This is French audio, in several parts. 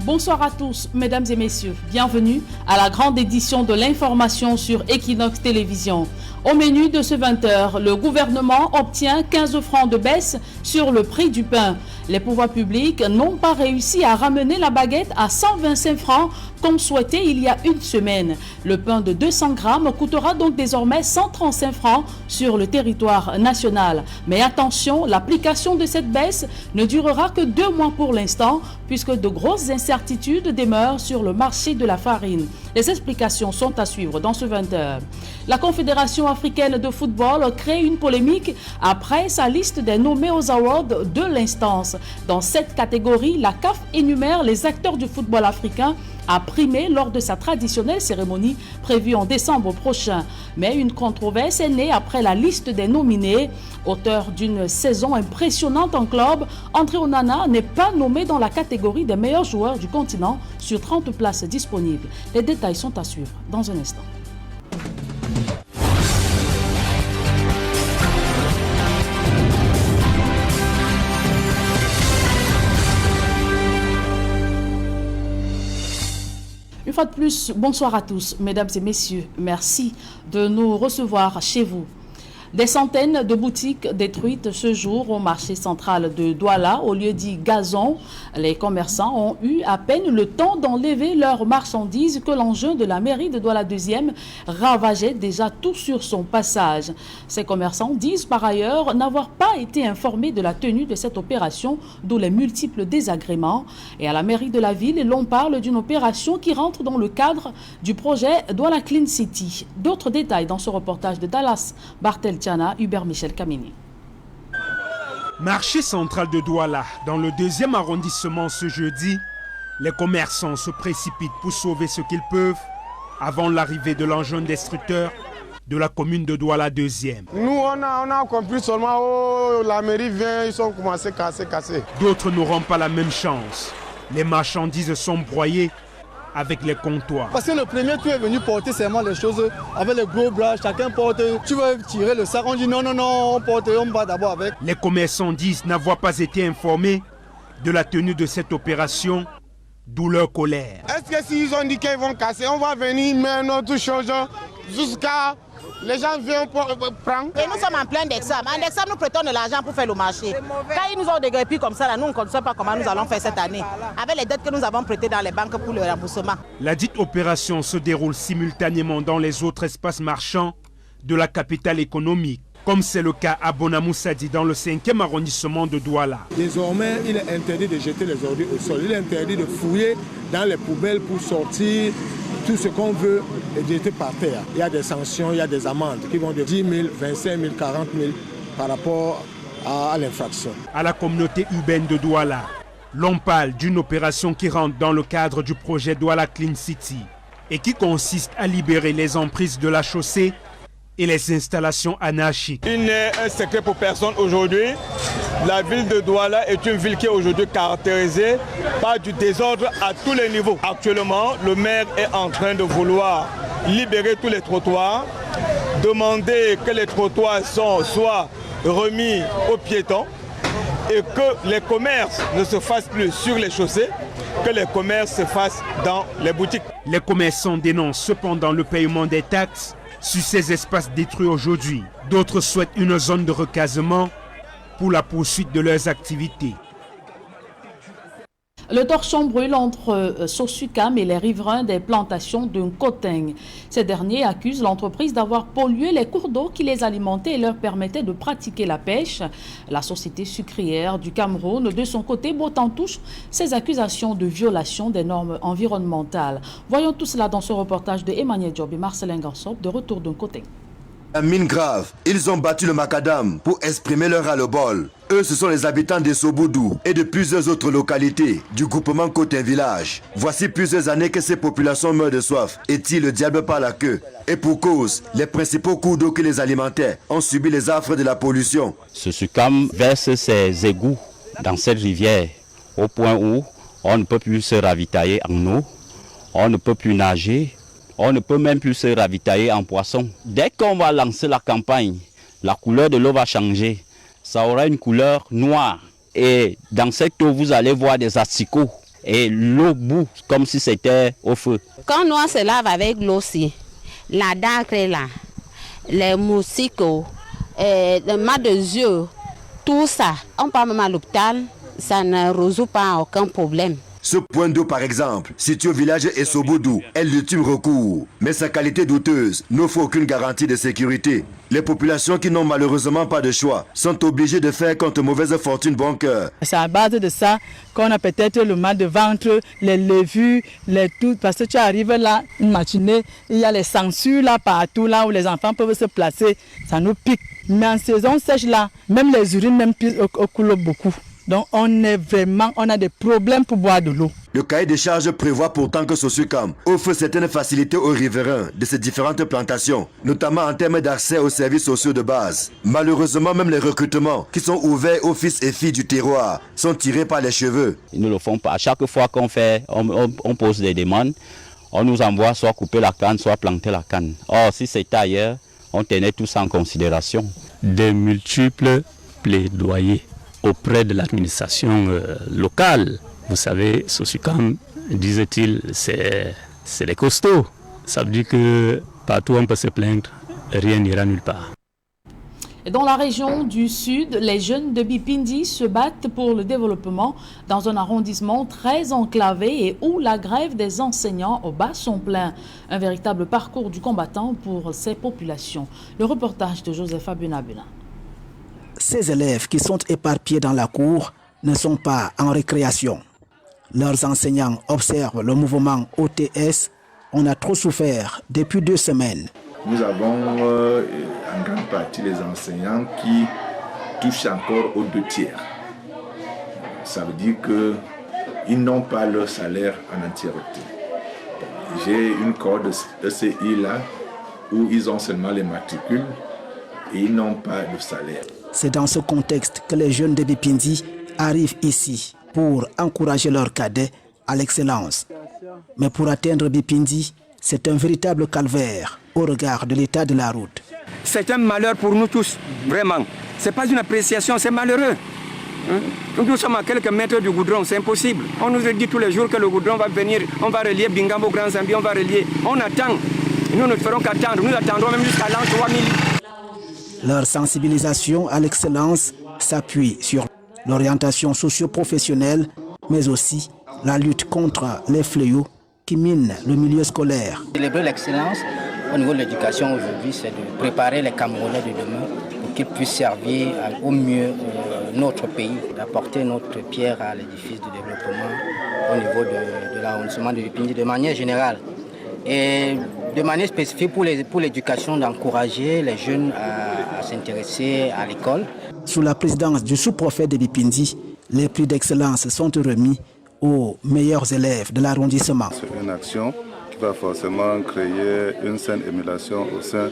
Bonsoir à tous, mesdames et messieurs. Bienvenue à la grande édition de l'information sur Equinox Télévision. Au menu de ce 20h, le gouvernement obtient 15 francs de baisse sur le prix du pain. Les pouvoirs publics n'ont pas réussi à ramener la baguette à 125 francs comme souhaité il y a une semaine. Le pain de 200 grammes coûtera donc désormais 135 francs sur le territoire national. Mais attention, l'application de cette baisse ne durera que 2 mois pour l'instant, puisque de grosses incertitudes demeurent sur le marché de la farine. Les explications sont à suivre dans ce 20h. La Confédération africaine de football crée une polémique après sa liste des nommés aux awards de l'instance. Dans cette catégorie, la CAF énumère les acteurs du football africain à primer lors de sa traditionnelle cérémonie prévue en décembre prochain. Mais une controverse est née après la liste des nominés. Auteur d'une saison impressionnante en club, André Onana n'est pas nommé dans la catégorie des meilleurs joueurs du continent sur 30 places disponibles. Les détails sont à suivre dans un instant. Une fois de plus, bonsoir à tous, mesdames et messieurs. Merci de nous recevoir chez vous. Des centaines de boutiques détruites ce jour au marché central de Douala, au lieu dit Gazon. Les commerçants ont eu à peine le temps d'enlever leurs marchandises que l'engin de la mairie de Douala 2e ravageait déjà tout sur son passage. Ces commerçants disent par ailleurs n'avoir pas été informés de la tenue de cette opération, d'où les multiples désagréments. Et à la mairie de la ville, l'on parle d'une opération qui rentre dans le cadre du projet Douala Clean City. D'autres détails dans ce reportage de Dallas Bartel Tiana, Hubert Michel Kamini. Marché central de Douala, dans le 2e arrondissement ce jeudi, les commerçants se précipitent pour sauver ce qu'ils peuvent avant l'arrivée de l'engin destructeur de la commune de Douala 2e. Nous, on a compris seulement, oh, la mairie vient, ils ont commencé à casser. D'autres n'auront pas la même chance. Les marchandises sont broyées avec les comptoirs. Parce que le premier, tu es venu porter seulement les choses avec les gros bras, chacun porte, tu veux tirer le sac, on dit non, on porte, on va d'abord avec. Les commerçants disent n'avoir pas été informés de la tenue de cette opération, d'où leur colère. Est-ce que s'ils ont dit qu'ils vont casser, on va venir mettre notre chose jusqu'à... Les gens viennent prendre. Et nous sommes en plein d'examen. En examen, nous prêtons de l'argent pour faire le marché. Quand ils nous ont dégrépé comme ça, là, nous ne savons pas comment nous allons faire cette année. Avec les dettes que nous avons prêtées dans les banques pour le remboursement. La dite opération se déroule simultanément dans les autres espaces marchands de la capitale économique, comme c'est le cas à Bonamoussadi dans le 5e arrondissement de Douala. Désormais, il est interdit de jeter les ordures au sol. Il est interdit de fouiller dans les poubelles pour sortir tout ce qu'on veut et jeter par terre. Il y a des sanctions, il y a des amendes qui vont de 10 000, 25 000, 40 000 par rapport à l'infraction. À la communauté urbaine de Douala, l'on parle d'une opération qui rentre dans le cadre du projet Douala Clean City et qui consiste à libérer les emprises de la chaussée et les installations anarchiques. Il n'est un secret pour personne aujourd'hui. La ville de Douala est une ville qui est aujourd'hui caractérisée par du désordre à tous les niveaux. Actuellement, le maire est en train de vouloir libérer tous les trottoirs, demander que les trottoirs soient remis aux piétons et que les commerces ne se fassent plus sur les chaussées, que les commerces se fassent dans les boutiques. Les commerçants dénoncent cependant le paiement des taxes sur ces espaces détruits aujourd'hui. D'autres souhaitent une zone de recasement pour la poursuite de leurs activités. Le torchon brûle entre Sosucam et les riverains des plantations de Nkoteng. Ces derniers accusent l'entreprise d'avoir pollué les cours d'eau qui les alimentaient et leur permettaient de pratiquer la pêche. La société sucrière du Cameroun, de son côté, botte en touche ces accusations de violation des normes environnementales. Voyons tout cela dans ce reportage de Emmanuel Job et Marcelin Gansop de retour de Nkoteng. La mine grave, ils ont battu le macadam pour exprimer leur ras-le-bol. Eux, ce sont les habitants de Soboudou et de plusieurs autres localités du groupement Côte-un Village. Voici plusieurs années que ces populations meurent de soif et tirent le diable par la queue. Et pour cause, les principaux cours d'eau qui les alimentaient ont subi les affres de la pollution. Sosucam verse ses égouts dans cette rivière au point où on ne peut plus se ravitailler en eau, on ne peut plus nager. On ne peut même plus se ravitailler en poisson. Dès qu'on va lancer la campagne, la couleur de l'eau va changer. Ça aura une couleur noire. Et dans cette eau, vous allez voir des asticots. et l'eau bout comme si c'était au feu. Quand nous on se lave avec l'eau aussi, la dacre là, les moustiques, le mal de yeux, tout ça, on part même à l'hôpital, ça ne résout pas aucun problème. Ce point d'eau, par exemple, situé au village Essoboudou, est l'ultime recours. Mais sa qualité douteuse n'offre aucune garantie de sécurité. Les populations qui n'ont malheureusement pas de choix sont obligées de faire contre mauvaise fortune bon cœur. C'est à base de ça qu'on a peut-être le mal de ventre, les levures, les tout. Parce que tu arrives là, une matinée, il y a les sangsues là partout, là où les enfants peuvent se placer. Ça nous pique. Mais en saison sèche là, même les urines même coulent beaucoup. Donc on a des problèmes pour boire de l'eau. Le cahier des charges prévoit pourtant que Sosucam offre certaines facilités aux riverains de ces différentes plantations, notamment en termes d'accès aux services sociaux de base. Malheureusement, même les recrutements qui sont ouverts aux fils et filles du terroir sont tirés par les cheveux. Ils ne le font pas. À chaque fois qu'on pose des demandes, on nous envoie soit couper la canne, soit planter la canne. Or, si c'était ailleurs, on tenait tout ça en considération. De multiples plaidoyers auprès de l'administration locale. Vous savez, Sosucam, disait-il, c'est les costauds. Ça veut dire que partout on peut se plaindre, rien n'ira nulle part. Et dans la région du Sud, les jeunes de Bipindi se battent pour le développement dans un arrondissement très enclavé et où la grève des enseignants au bas sont pleins. Un véritable parcours du combattant pour ces populations. Le reportage de Joseph Abunabuna. Ces élèves qui sont éparpillés dans la cour ne sont pas en récréation. Leurs enseignants observent le mouvement OTS. On a trop souffert depuis 2 semaines. Nous avons en grande partie les enseignants qui touchent encore aux 2/3. Ça veut dire qu'ils n'ont pas leur salaire en entièreté. J'ai une corde ECI là où ils ont seulement les matricules et ils n'ont pas de salaire. C'est dans ce contexte que les jeunes de Bipindi arrivent ici pour encourager leurs cadets à l'excellence. Mais pour atteindre Bipindi, c'est un véritable calvaire au regard de l'état de la route. C'est un malheur pour nous tous, vraiment. Ce n'est pas une appréciation, c'est malheureux. Nous sommes à quelques mètres du goudron, c'est impossible. On nous dit tous les jours que le goudron va venir, on va relier Bingambo, Grand Zambie, on va relier. On attend. Nous ne ferons qu'attendre. Nous attendrons même jusqu'à l'an 3000. Leur sensibilisation à l'excellence s'appuie sur l'orientation socio-professionnelle, mais aussi la lutte contre les fléaux qui minent le milieu scolaire. Célébrer l'excellence au niveau de l'éducation aujourd'hui, c'est de préparer les Camerounais de demain pour qu'ils puissent servir au mieux notre pays, d'apporter notre pierre à l'édifice de développement au niveau de l'arrondissement de Bipindi de manière générale. Et de manière spécifique pour l'éducation, d'encourager les jeunes à s'intéresser à l'école. Sous la présidence du sous-préfet de Bipindi, les prix d'excellence sont remis aux meilleurs élèves de l'arrondissement. C'est une action qui va forcément créer une saine émulation au sein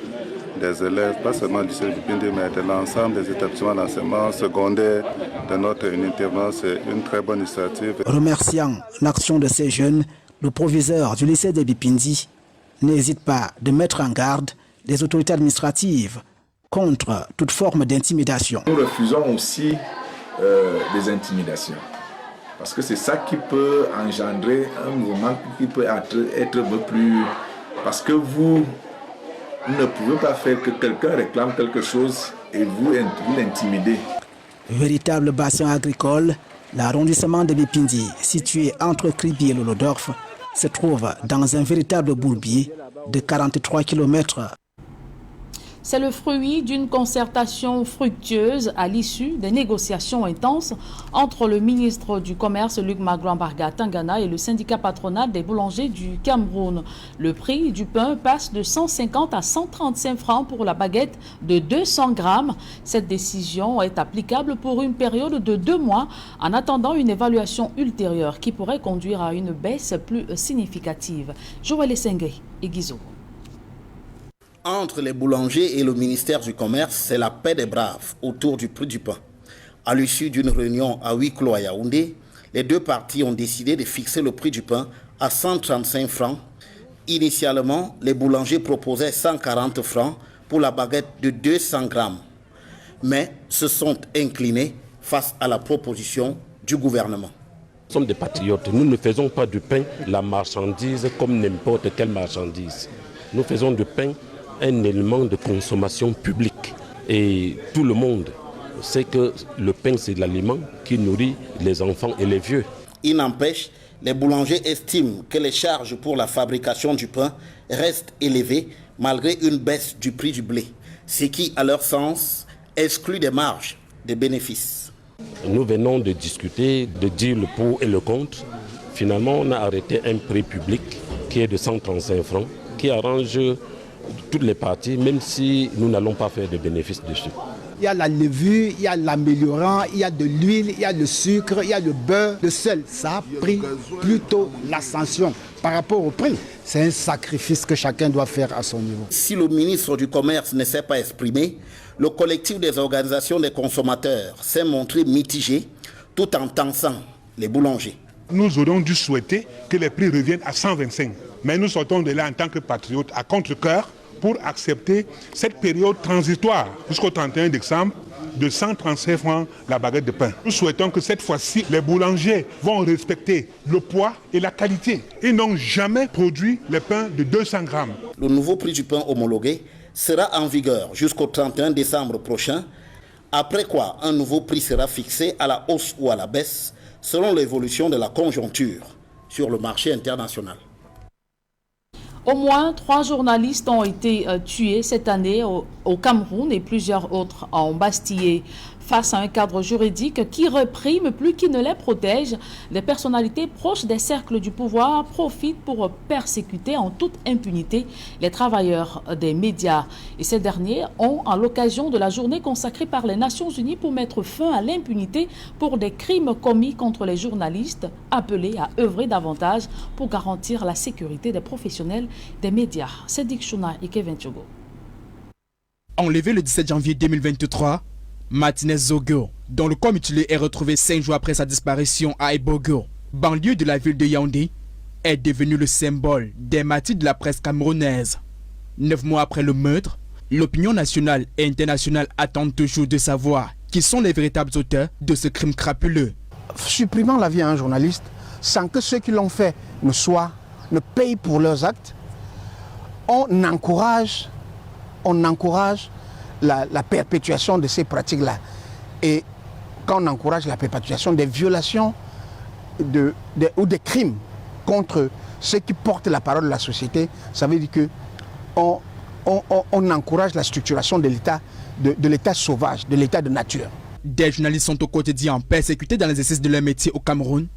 des élèves, pas seulement du lycée de Bipindi, mais de l'ensemble des établissements d'enseignement secondaire de notre unité. C'est une très bonne initiative. Remerciant l'action de ces jeunes, le proviseur du lycée de Bipindi n'hésite pas de mettre en garde les autorités administratives contre toute forme d'intimidation. Nous refusons aussi des intimidations. Parce que c'est ça qui peut engendrer un mouvement qui peut être un peu plus... Parce que vous ne pouvez pas faire que quelqu'un réclame quelque chose et vous l'intimidez. Véritable bassin agricole, l'arrondissement de Bipindi, situé entre Kribi et Lolodorf, se trouve dans un véritable bourbier de 43 km. C'est le fruit d'une concertation fructueuse à l'issue des négociations intenses entre le ministre du Commerce, Luc Magran-Barga Tangana, et le syndicat patronal des boulangers du Cameroun. Le prix du pain passe de 150 à 135 francs pour la baguette de 200 grammes. Cette décision est applicable pour une période de 2 mois en attendant une évaluation ultérieure qui pourrait conduire à une baisse plus significative. Joël Essengé et Guizot. Entre les boulangers et le ministère du Commerce, c'est la paix des braves autour du prix du pain. À l'issue d'une réunion à huis clos à Yaoundé, les deux parties ont décidé de fixer le prix du pain à 135 francs. Initialement, les boulangers proposaient 140 francs pour la baguette de 200 grammes, mais se sont inclinés face à la proposition du gouvernement. Nous sommes des patriotes. Nous ne faisons pas du pain la marchandise comme n'importe quelle marchandise. Nous faisons du pain un élément de consommation publique. Et tout le monde sait que le pain, c'est l'aliment qui nourrit les enfants et les vieux. Il n'empêche, les boulangers estiment que les charges pour la fabrication du pain restent élevées malgré une baisse du prix du blé, ce qui, à leur sens, exclut des marges de bénéfices. Nous venons de discuter, de dire le pour et le contre. Finalement, on a arrêté un prix public qui est de 135 francs, qui arrange toutes les parties, même si nous n'allons pas faire de bénéfices dessus. Il y a la levure, il y a l'améliorant, il y a de l'huile, il y a le sucre, il y a le beurre. Le sel, ça a pris plutôt l'ascension par rapport au prix. C'est un sacrifice que chacun doit faire à son niveau. Si le ministre du Commerce ne s'est pas exprimé, le collectif des organisations des consommateurs s'est montré mitigé tout en tensant les boulangers. Nous aurions dû souhaiter que les prix reviennent à 125. Mais nous sortons de là en tant que patriotes à contre-cœur pour accepter cette période transitoire jusqu'au 31 décembre de 135 francs la baguette de pain. Nous souhaitons que cette fois-ci, les boulangers vont respecter le poids et la qualité. Ils n'ont jamais produit les pains de 200 grammes. Le nouveau prix du pain homologué sera en vigueur jusqu'au 31 décembre prochain, après quoi un nouveau prix sera fixé à la hausse ou à la baisse selon l'évolution de la conjoncture sur le marché international. Au moins 3 journalistes ont été tués cette année au Cameroun et plusieurs autres embastillés. Face à un cadre juridique qui réprime plus qu'il ne les protège, les personnalités proches des cercles du pouvoir profitent pour persécuter en toute impunité les travailleurs des médias. Et ces derniers ont, à l'occasion de la journée consacrée par les Nations Unies pour mettre fin à l'impunité pour des crimes commis contre les journalistes, appelés à œuvrer davantage pour garantir la sécurité des professionnels des médias. Sédik Chouna et Kevin Tchogo. Enlevé le 17 janvier 2023, Martinez Zogo, dont le corps mutilé est retrouvé 5 jours après sa disparition à Ebogo, banlieue de la ville de Yaoundé, est devenu le symbole des martyrs de la presse camerounaise. 9 mois après le meurtre, l'opinion nationale et internationale attend toujours de savoir qui sont les véritables auteurs de ce crime crapuleux. Supprimant la vie à un journaliste sans que ceux qui l'ont fait ne payent pour leurs actes, on encourage la perpétuation de ces pratiques-là. Et quand on encourage la perpétuation des violations ou des crimes contre ceux qui portent la parole de la société, ça veut dire qu'on encourage la structuration de l'État sauvage, de l'État de nature. Des journalistes sont au quotidien persécutés dans l'exercice de leur métier au Cameroun.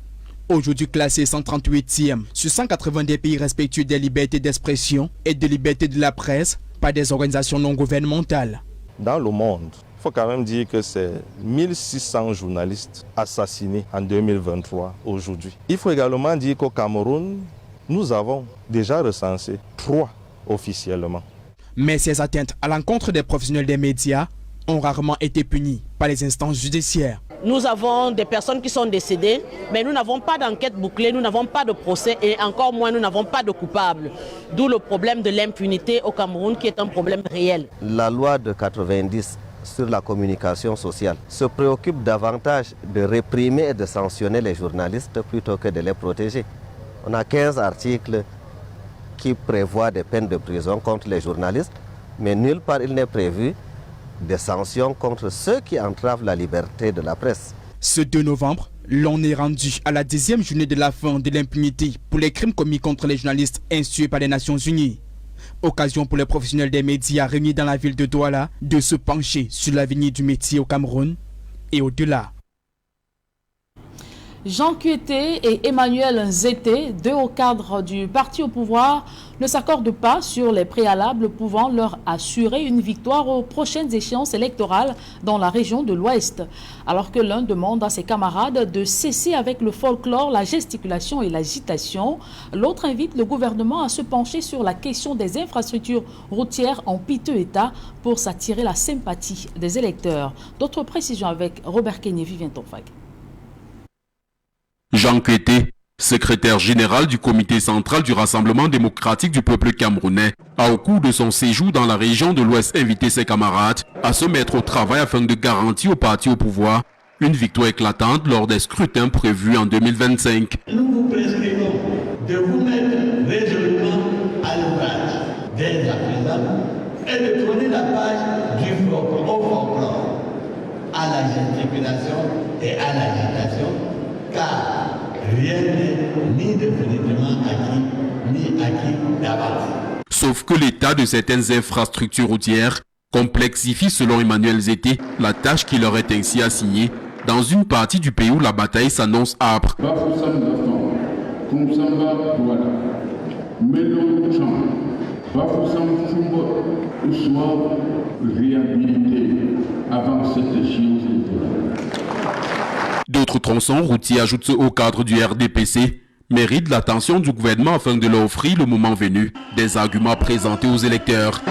Aujourd'hui classé 138e sur 180 des pays respectueux des libertés d'expression et de liberté de la presse par des organisations non gouvernementales. Dans le monde, il faut quand même dire que c'est 1600 journalistes assassinés en 2023 aujourd'hui. Il faut également dire qu'au Cameroun, nous avons déjà recensé 3 officiellement. Mais ces atteintes à l'encontre des professionnels des médias ont rarement été punies par les instances judiciaires. Nous avons des personnes qui sont décédées, mais nous n'avons pas d'enquête bouclée, nous n'avons pas de procès et encore moins nous n'avons pas de coupables. D'où le problème de l'impunité au Cameroun qui est un problème réel. La loi de 90 sur la communication sociale se préoccupe davantage de réprimer et de sanctionner les journalistes plutôt que de les protéger. On a 15 articles qui prévoient des peines de prison contre les journalistes, mais nulle part il n'est prévu des sanctions contre ceux qui entravent la liberté de la presse. Ce 2 novembre, l'on est rendu à la 10e journée de la fin de l'impunité pour les crimes commis contre les journalistes institués par les Nations Unies. Occasion pour les professionnels des médias réunis dans la ville de Douala de se pencher sur l'avenir du métier au Cameroun et au-delà. Jean Kueté et Emmanuel Nzete, 2 hauts cadres du parti au pouvoir, ne s'accordent pas sur les préalables pouvant leur assurer une victoire aux prochaines échéances électorales dans la région de l'Ouest. Alors que l'un demande à ses camarades de cesser avec le folklore, la gesticulation et l'agitation, l'autre invite le gouvernement à se pencher sur la question des infrastructures routières en piteux état pour s'attirer la sympathie des électeurs. D'autres précisions avec Robert Kenye, Vivien Tofag. Jean Kueté, secrétaire général du comité central du Rassemblement démocratique du peuple camerounais, a au cours de son séjour dans la région de l'Ouest invité ses camarades à se mettre au travail afin de garantir au parti au pouvoir une victoire éclatante lors des scrutins prévus en 2025. Nous vous prescrivons de vous mettre résolument à l'ouvrage dès à présent et de tourner la page du folklore à la gesticulation et à l'agitation, car rien n'est ni définitivement acquis, ni acquis d'avance. Sauf que l'état de certaines infrastructures routières complexifie, selon Emmanuel Zété, la tâche qui leur est ainsi assignée dans une partie du pays où la bataille s'annonce âpre. D'autres tronçons routiers ajoutent au cadre du RDPC méritent l'attention du gouvernement afin de leur offrir le moment venu des arguments présentés aux électeurs.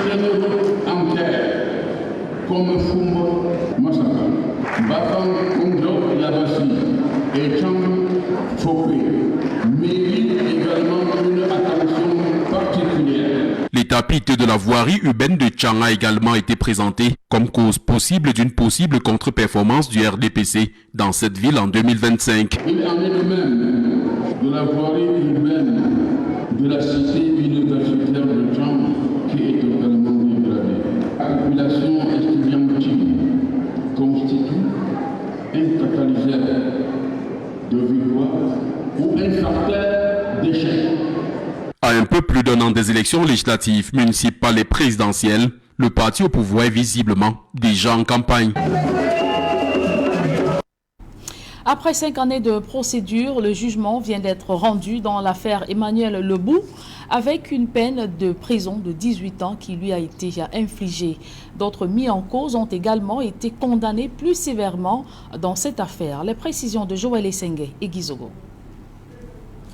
Comme Fumbo, Massaka, Bakang, Kundok, Yabassi et Chang Fokwe méritent également une attention particulière. L'état piteux de la voirie urbaine de Chang a également été présenté comme cause possible d'une possible contre-performance du RDPC dans cette ville en 2025. Il en est de même de la voirie urbaine de la cité universitaire de Chang qui est totalement dégradée. La population estudiantine constitue un catalyseur de victoire ou un facteur d'échec. À un peu plus d'un an des élections législatives, municipales et présidentielles, le parti au pouvoir est visiblement déjà en campagne. Après 5 années de procédure, le jugement vient d'être rendu dans l'affaire Emmanuel Lebou avec une peine de prison de 18 ans qui lui a été infligée. D'autres mis en cause ont également été condamnés plus sévèrement dans cette affaire. Les précisions de Joël Essengue et Guizogo.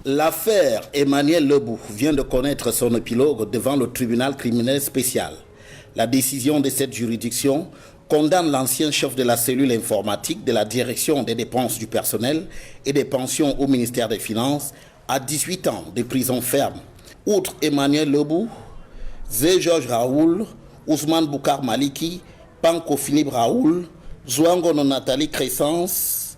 L'affaire Emmanuel Lebou vient de connaître son épilogue devant le tribunal criminel spécial. La décision de cette juridiction condamne l'ancien chef de la cellule informatique de la direction des dépenses du personnel et des pensions au ministère des Finances à 18 ans de prison ferme. Outre Emmanuel Lebou, Zé Georges Raoul, Ousmane Boukar Maliki, Panko Philippe Raoul, Zouangono Nathalie Crescence,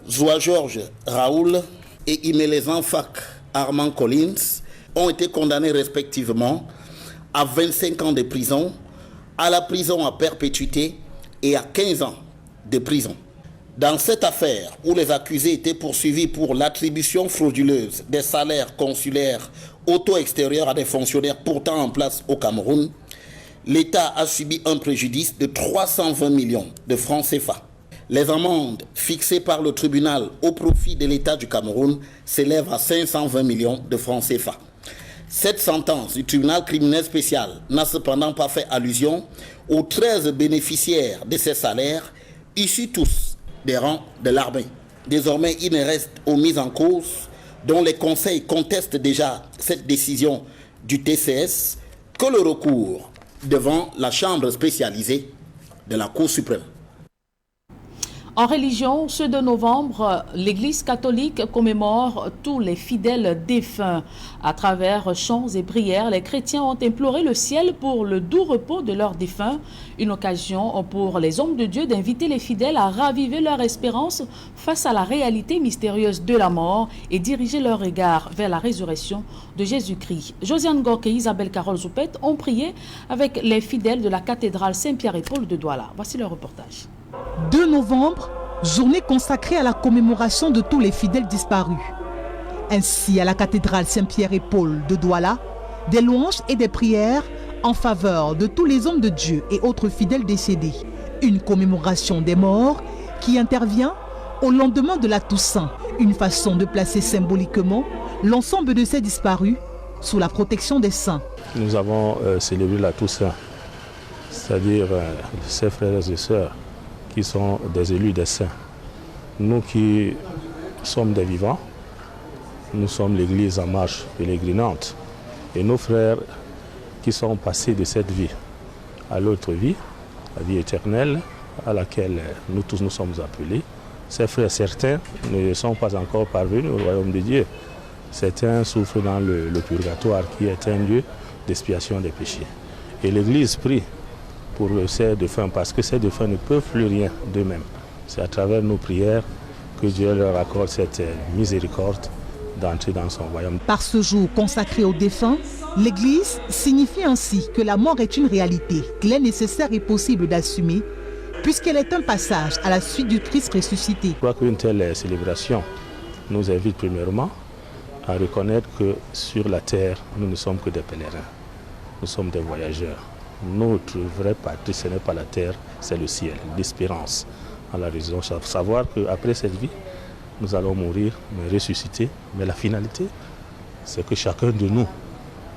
Zoua Georges Raoul et Imelezan Fak Armand Collins ont été condamnés respectivement à 25 ans de prison, à la prison à perpétuité et à 15 ans de prison. Dans cette affaire où les accusés étaient poursuivis pour l'attribution frauduleuse des salaires consulaires auto-extérieurs à des fonctionnaires pourtant en place au Cameroun, l'État a subi un préjudice de 320 millions de francs CFA. Les amendes fixées par le tribunal au profit de l'État du Cameroun s'élèvent à 520 millions de francs CFA. Cette sentence du tribunal criminel spécial n'a cependant pas fait allusion aux 13 bénéficiaires de ces salaires, issus tous des rangs de l'armée. Désormais, il ne reste aux mises en cause, dont les conseils contestent déjà cette décision du TCS, que le recours devant la chambre spécialisée de la Cour suprême. En religion, ce 2 novembre, l'Église catholique commémore tous les fidèles défunts. À travers chants et prières, les chrétiens ont imploré le ciel pour le doux repos de leurs défunts. Une occasion pour les hommes de Dieu d'inviter les fidèles à raviver leur espérance face à la réalité mystérieuse de la mort et diriger leur regard vers la résurrection de Jésus-Christ. Josiane Gorke et Isabelle Carole Zoupet ont prié avec les fidèles de la cathédrale Saint-Pierre et Paul de Douala. Voici le reportage. 2 novembre, journée consacrée à la commémoration de tous les fidèles disparus. Ainsi, à la cathédrale Saint-Pierre et Paul de Douala, des louanges et des prières en faveur de tous les hommes de Dieu et autres fidèles décédés. Une commémoration des morts qui intervient au lendemain de la Toussaint, une façon de placer symboliquement l'ensemble de ces disparus sous la protection des saints. Nous avons célébré la Toussaint, c'est-à-dire ces frères et sœurs qui sont des élus des saints. Nous qui sommes des vivants, nous sommes l'Église en marche pèlerinante. Et nos frères qui sont passés de cette vie à l'autre vie, la vie éternelle, à laquelle nous tous nous sommes appelés, ces frères, certains ne sont pas encore parvenus au royaume de Dieu. Certains souffrent dans le purgatoire qui est un lieu d'expiation des péchés. Et l'Église prie pour ces défunts parce que ces défunts ne peuvent plus rien d'eux-mêmes. C'est à travers nos prières que Dieu leur accorde cette miséricorde d'entrer dans son royaume. Par ce jour consacré aux défunts, l'Église signifie ainsi que la mort est une réalité qu'il est nécessaire et possible d'assumer, puisqu'elle est un passage à la suite du Christ ressuscité. Je crois qu'une telle célébration nous invite premièrement à reconnaître que sur la terre, nous ne sommes que des pèlerins, nous sommes des voyageurs. Notre vraie patrie, ce n'est pas la terre, c'est le ciel, l'espérance. À la raison, savoir qu'après cette vie, nous allons mourir, mais ressusciter. Mais la finalité, c'est que chacun de nous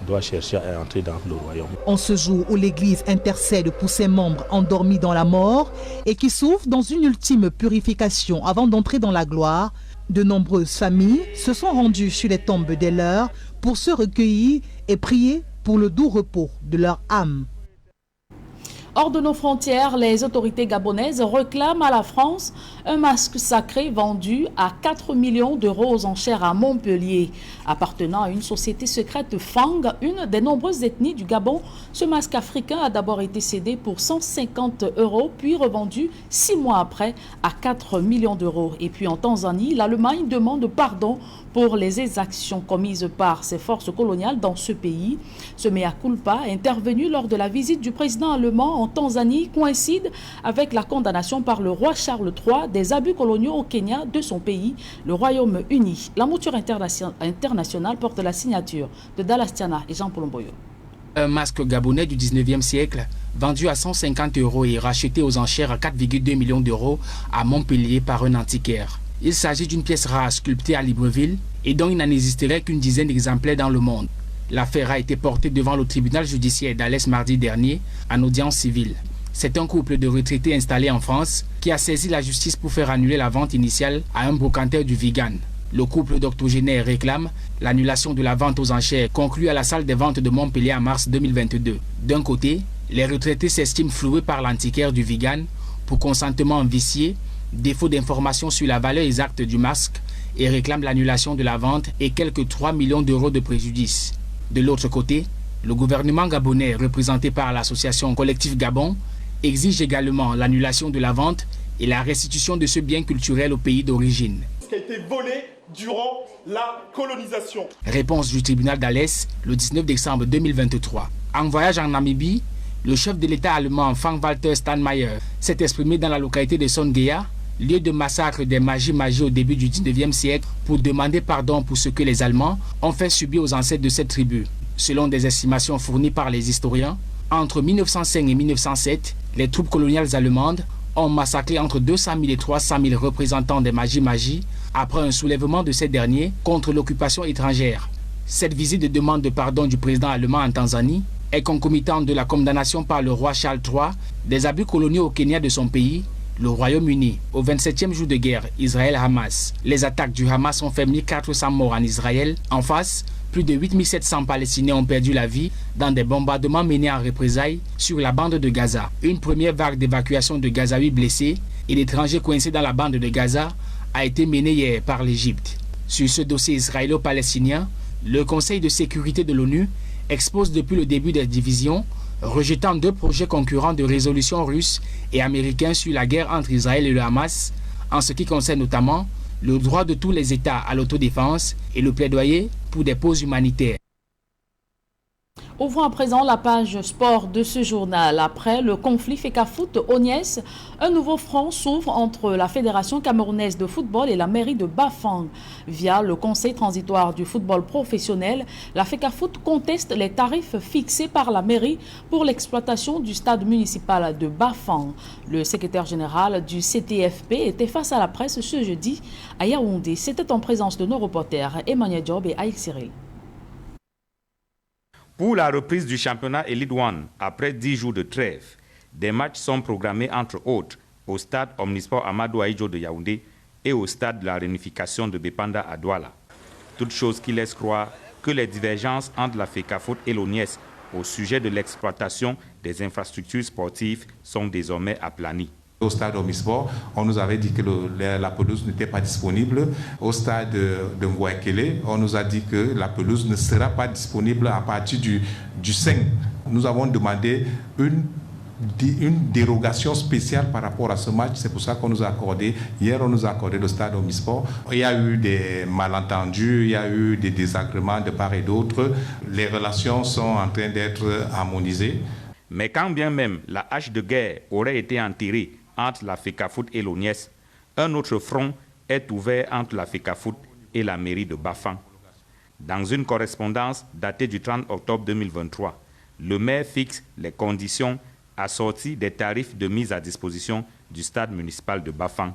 doit chercher à entrer dans le royaume. En ce jour où l'Église intercède pour ses membres endormis dans la mort et qui souffrent dans une ultime purification avant d'entrer dans la gloire, de nombreuses familles se sont rendues sur les tombes des leurs pour se recueillir et prier pour le doux repos de leur âme. Hors de nos frontières, les autorités gabonaises réclament à la France un masque sacré vendu à 4 millions d'euros aux enchères à Montpellier. Appartenant à une société secrète Fang, une des nombreuses ethnies du Gabon, ce masque africain a d'abord été cédé pour 150 euros, puis revendu 6 mois après à 4 millions d'euros. Et puis en Tanzanie, l'Allemagne demande pardon pour les exactions commises par ses forces coloniales dans ce pays. Ce mea culpa, intervenu lors de la visite du président allemand en Tanzanie, coïncide avec la condamnation par le roi Charles III des abus coloniaux au Kenya de son pays, le Royaume-Uni. La mouture internationale porte la signature de Dallas Tiana et Jean-Paul Mboyo. Un masque gabonais du 19e siècle, vendu à 150 euros et racheté aux enchères à 4,2 millions d'euros à Montpellier par un antiquaire. Il s'agit d'une pièce rare sculptée à Libreville et dont il n'en existerait qu'une dizaine d'exemplaires dans le monde. L'affaire a été portée devant le tribunal judiciaire d'Alès mardi dernier en audience civile. C'est un couple de retraités installés en France qui a saisi la justice pour faire annuler la vente initiale à un brocanteur du Vigan. Le couple d'octogénaires réclame l'annulation de la vente aux enchères conclue à la salle des ventes de Montpellier en mars 2022. D'un côté, les retraités s'estiment floués par l'antiquaire du Vigan pour consentement vicié, défaut d'information sur la valeur exacte du masque et réclament l'annulation de la vente et quelques 3 millions d'euros de préjudice. De l'autre côté, le gouvernement gabonais, représenté par l'association Collectif Gabon, exige également l'annulation de la vente et la restitution de ce bien culturel au pays d'origine. Ce qui a été volé durant la colonisation. Réponse du tribunal d'Alès le 19 décembre 2023. En voyage en Namibie, le chef de l'État allemand Frank-Walter Steinmeier s'est exprimé dans la localité de Songhea, lieu de massacre des Maji-Maji au début du 19e siècle, pour demander pardon pour ce que les Allemands ont fait subir aux ancêtres de cette tribu. Selon des estimations fournies par les historiens, entre 1905 et 1907, les troupes coloniales allemandes ont massacré entre 200 000 et 300 000 représentants des Maji-Maji après un soulèvement de ces derniers contre l'occupation étrangère. Cette visite de demande de pardon du président allemand en Tanzanie est concomitante de la condamnation par le roi Charles III des abus coloniaux au Kenya de son pays, le Royaume-Uni. Au 27e jour de guerre, Israël-Hamas. Les attaques du Hamas ont fait 1400 morts en Israël. En face, plus de 8700 Palestiniens ont perdu la vie dans des bombardements menés en représailles sur la bande de Gaza. Une première vague d'évacuation de Gazaouis blessés et d'étrangers coincés dans la bande de Gaza a été menée hier par l'Égypte. Sur ce dossier israélo-palestinien, le Conseil de sécurité de l'ONU expose depuis le début des divisions, rejetant 2 projets concurrents de résolution russes et américains sur la guerre entre Israël et le Hamas, en ce qui concerne notamment le droit de tous les États à l'autodéfense et le plaidoyer pour des pauses humanitaires. Ouvrons à présent la page sport de ce journal. Après le conflit Fecafoot-Ognès, un nouveau front s'ouvre entre la Fédération camerounaise de football et la mairie de Bafang. Via le Conseil transitoire du football professionnel, la Fecafoot conteste les tarifs fixés par la mairie pour l'exploitation du stade municipal de Bafang. Le secrétaire général du CTFP était face à la presse ce jeudi à Yaoundé. C'était en présence de nos reporters Emmanuel Job et Aïk Cyril. Pour la reprise du championnat Elite One, après 10 jours de trêve, des matchs sont programmés entre autres au stade Omnisport Amadou Ahidjo de Yaoundé et au stade de la réunification de Bepanda à Douala. Toute chose qui laisse croire que les divergences entre la Fecafoot et l'ONIES au sujet de l'exploitation des infrastructures sportives sont désormais aplanies. Au stade Omnisport, on nous avait dit que la pelouse n'était pas disponible. Au stade de Ngouakele, on nous a dit que la pelouse ne sera pas disponible à partir du 5. Nous avons demandé une une dérogation spéciale par rapport à ce match. C'est pour ça qu'on nous a accordé, hier on nous a accordé le stade Omnisport. Il y a eu des malentendus, il y a eu des désagréments de part et d'autre. Les relations sont en train d'être harmonisées. Mais quand bien même la hache de guerre aurait été enterrée entre la FECAFOOT et l'ONIES, un autre front est ouvert entre la FECAFOOT et la mairie de Bafang. Dans une correspondance datée du 30 octobre 2023, le maire fixe les conditions assorties des tarifs de mise à disposition du stade municipal de Bafang.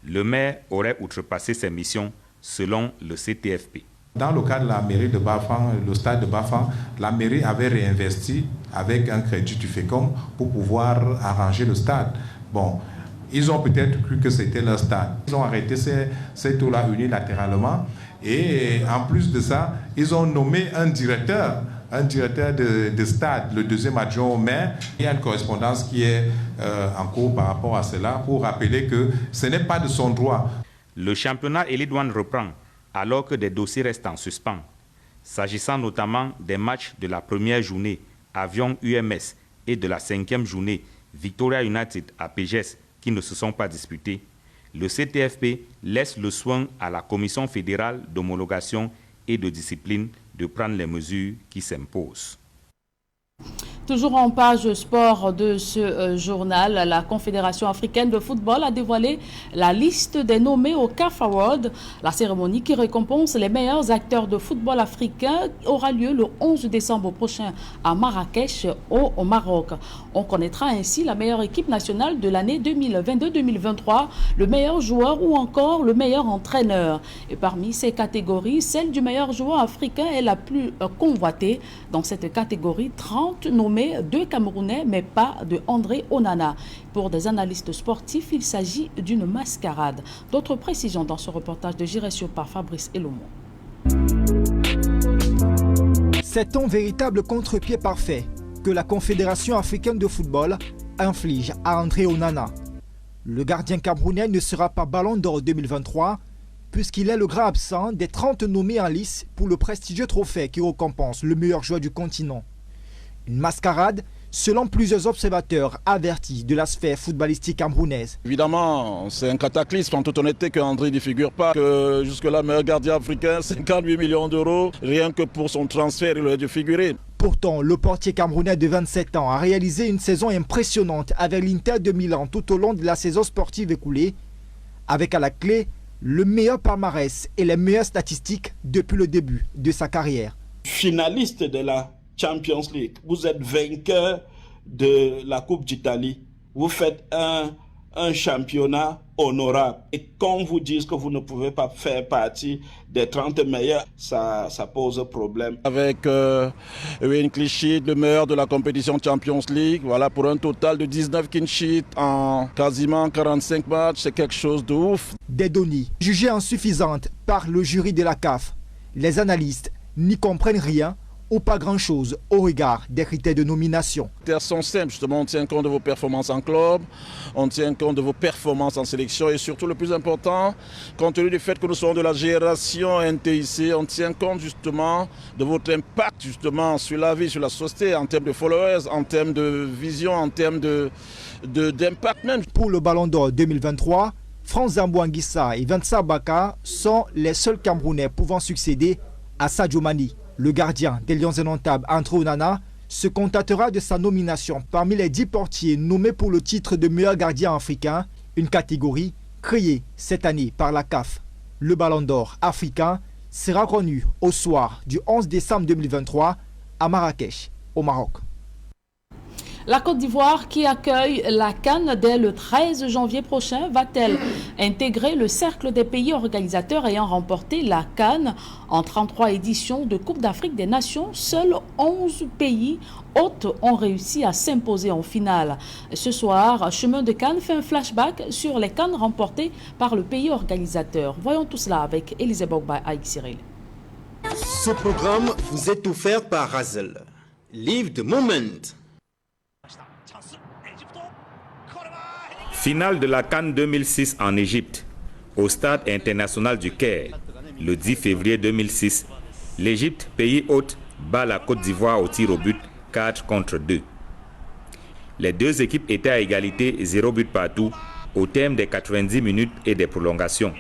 Le maire aurait outrepassé ses missions selon le CTFP. Dans le cas de la mairie de Bafang, le stade de Bafang, la mairie avait réinvesti avec un crédit du FECOM pour pouvoir arranger le stade. Bon, ils ont peut-être cru que c'était leur stade. Ils ont arrêté ces tours-là unilatéralement et en plus de ça, ils ont nommé un directeur de stade, le deuxième adjoint au maire. Il y a une correspondance qui est en cours par rapport à cela pour rappeler que ce n'est pas de son droit. Le championnat Elite One reprend alors que des dossiers restent en suspens. S'agissant notamment des matchs de la première journée Avion UMS et de la 5e journée Victoria United à PGS qui ne se sont pas disputés, le CTFP laisse le soin à la Commission fédérale d'homologation et de discipline de prendre les mesures qui s'imposent. Toujours en page sport de ce journal, la Confédération africaine de football a dévoilé la liste des nommés au CAF Award. La cérémonie qui récompense les meilleurs acteurs de football africain aura lieu le 11 décembre prochain à Marrakech, au Maroc. On connaîtra ainsi la meilleure équipe nationale de l'année 2022-2023, le meilleur joueur ou encore le meilleur entraîneur. Et parmi ces catégories, celle du meilleur joueur africain est la plus convoitée. Dans cette catégorie, 30 nommés, 2 Camerounais, mais pas de André Onana. Pour des analystes sportifs, il s'agit d'une mascarade. D'autres précisions dans ce reportage de Giressio par Fabrice Elomon. C'est un véritable contre-pied parfait que la Confédération africaine de football inflige à André Onana. Le gardien camerounais ne sera pas Ballon d'Or 2023 puisqu'il est le grand absent des 30 nommés en lice pour le prestigieux trophée qui récompense le meilleur joueur du continent. Une mascarade, selon plusieurs observateurs avertis de la sphère footballistique camerounaise. Évidemment, c'est un cataclysme en toute honnêteté qu'André n'y figure pas. Que jusque-là, meilleur gardien africain, 58 millions d'euros, rien que pour son transfert, il aurait dû figurer. Pourtant, le portier camerounais de 27 ans a réalisé une saison impressionnante avec l'Inter de Milan tout au long de la saison sportive écoulée, avec à la clé le meilleur palmarès et les meilleures statistiques depuis le début de sa carrière. Finaliste de la Champions League, vous êtes vainqueur de la Coupe d'Italie, vous faites un championnat honorable. Et quand vous dites que vous ne pouvez pas faire partie des 30 meilleurs, ça pose problème. Avec une clean sheet, le meilleur de la compétition Champions League, voilà, pour un total de 19 clean sheets en quasiment 45 matchs, c'est quelque chose de ouf. Des données jugées insuffisantes par le jury de la CAF, les analystes n'y comprennent rien ou pas grand-chose au regard des critères de nomination. Les critères sont simples, justement, on tient compte de vos performances en club, on tient compte de vos performances en sélection et surtout le plus important, compte tenu du fait que nous sommes de la génération NTIC, on tient compte justement de votre impact justement sur la vie, sur la société, en termes de followers, en termes de vision, en termes d'impact même. Pour le Ballon d'Or 2023, Franck Zambouanguissa et Vincent Baka sont les seuls Camerounais pouvant succéder à Sadio Mané. Le gardien des Lions indomptables, André Onana, se contentera de sa nomination parmi les 10 portiers nommés pour le titre de meilleur gardien africain, une catégorie créée cette année par la CAF. Le Ballon d'Or africain sera connu au soir du 11 décembre 2023 à Marrakech, au Maroc. La Côte d'Ivoire, qui accueille la CAN dès le 13 janvier prochain, va-t-elle intégrer le cercle des pays organisateurs ayant remporté la CAN en 33 éditions de Coupe d'Afrique des Nations? Seuls 11 pays hôtes ont réussi à s'imposer en finale. Ce soir, Chemin de Cannes fait un flashback sur les CAN remportées par le pays organisateur. Voyons tout cela avec Élisée Bogba Aïk Cyril. Ce programme vous est offert par Razel. Live the moment. Finale de la CAN 2006 en Égypte, au stade international du Caire. Le 10 février 2006, l'Égypte, pays hôte, bat la Côte d'Ivoire au tir au but 4-2. Les deux équipes étaient à égalité, 0 but partout, au terme des 90 minutes et des prolongations.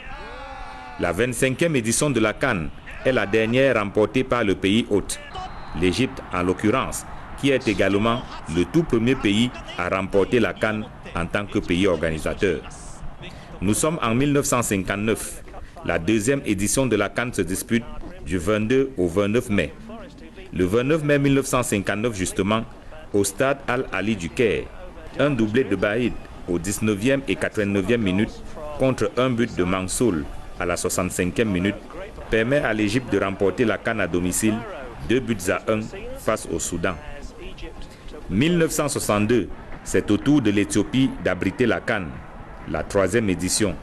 La 25e édition de la CAN est la dernière remportée par le pays hôte, l'Égypte en l'occurrence, qui est également le tout premier pays à remporter la CAN en tant que pays organisateur. Nous sommes en 1959. La deuxième édition de la CAN se dispute du 22 au 29 mai. Le 29 mai 1959 justement, au stade Al-Ali du Caire, un doublé de Baïd au 19e et 89e minute contre un but de Mansoul à la 65e minute permet à l'Égypte de remporter la CAN à domicile 2-1 face au Soudan. 1962, c'est au tour de l'Éthiopie d'abriter la CAN, la 3e édition.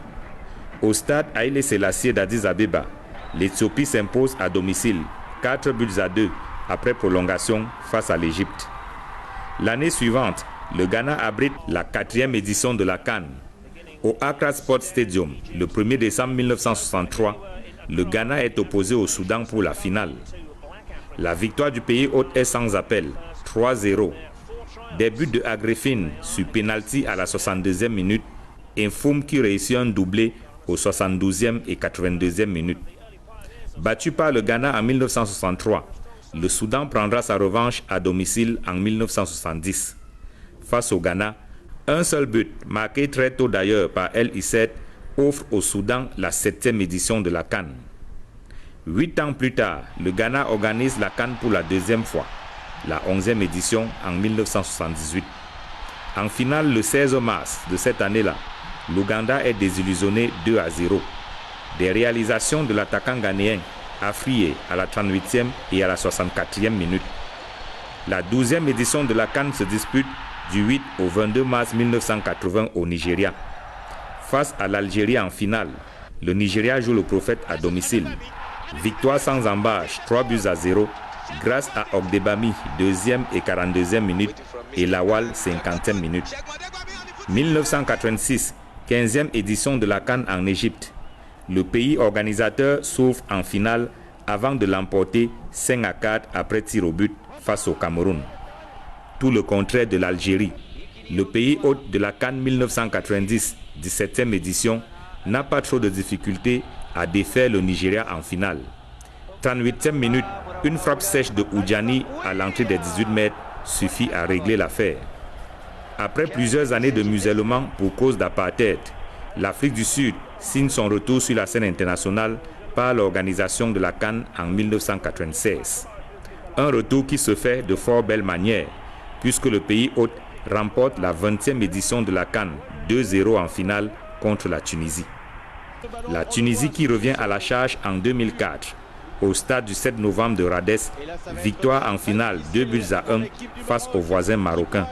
Au stade Haïlé Sélassié d'Addis Abeba, l'Éthiopie s'impose à domicile 4-2 après prolongation face à l'Égypte. L'année suivante, le Ghana abrite la 4e édition de la CAN. Au Accra Sports Stadium, le 1er décembre 1963, le Ghana est opposé au Soudan pour la finale. La victoire du pays hôte est sans appel, 3-0. Des buts de Agrifine sur pénalty à la 62e minute et Foum qui réussit un doublé aux 72e et 82e minutes. Battu par le Ghana en 1963, le Soudan prendra sa revanche à domicile en 1970. Face au Ghana, un seul but, marqué très tôt d'ailleurs par El Isset, offre au Soudan la 7e édition de la CAN. 8 ans plus tard, le Ghana organise la CAN pour la deuxième fois, la 11e édition en 1978. En finale, le 16 mars de cette année-là, l'Ouganda est désillusionné 2-0. Des réalisations de l'attaquant ghanéen Afrié à la 38e et à la 64e minute. La 12e édition de la CAN se dispute du 8 au 22 mars 1980 au Nigeria. Face à l'Algérie en finale, le Nigeria joue le prophète à domicile. Victoire sans embâche, 3-0, grâce à Ogdebami, 2e et 42e minute, et Lawal, 50e minute. 1986, 15e édition de la CAN en Égypte. Le pays organisateur souffre en finale avant de l'emporter 5-4 après tir au but face au Cameroun. Tout le contraire de l'Algérie. Le pays hôte de la CAN 1990, 17e édition, n'a pas trop de difficultés à défaire le Nigeria en finale. 38e minute, une frappe sèche de Oudjani à l'entrée des 18 mètres suffit à régler l'affaire. Après plusieurs années de musellement pour cause d'apartheid, l'Afrique du Sud signe son retour sur la scène internationale par l'organisation de la CAN en 1996. Un retour qui se fait de fort belle manière, puisque le pays hôte remporte la 20e édition de la CAN, 2-0 en finale contre la Tunisie. La Tunisie qui revient à la charge en 2004, au stade du 7 novembre de Radès, victoire en finale 2-1 face aux voisins marocains.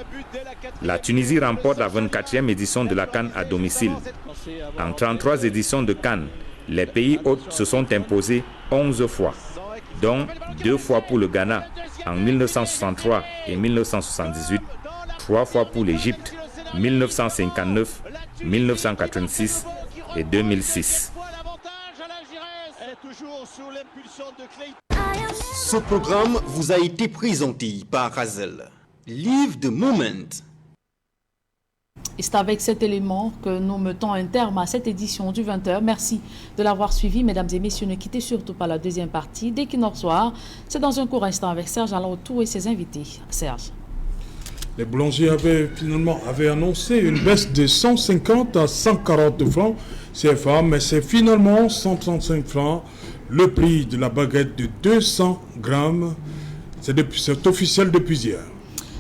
La Tunisie remporte la 24e édition de la CAN à domicile. En 33 éditions de CAN, les pays hôtes se sont imposés 11 fois, dont 2 fois pour le Ghana en 1963 et 1978, 3 fois pour l'Égypte, 1959, 1986 et 2006. Ce programme vous a été présenté par Razel. Live the moment. Et c'est avec cet élément que nous mettons un terme à cette édition du 20h. Merci de l'avoir suivi, mesdames et messieurs. Ne quittez surtout pas la deuxième partie d'Equinox Soir. C'est dans un court instant avec Serge Alaotou et ses invités. Serge. Les boulangers avaient annoncé une baisse de 150 à 140 francs CFA, mais c'est finalement 135 francs le prix de la baguette de 200 grammes. C'est officiel depuis hier.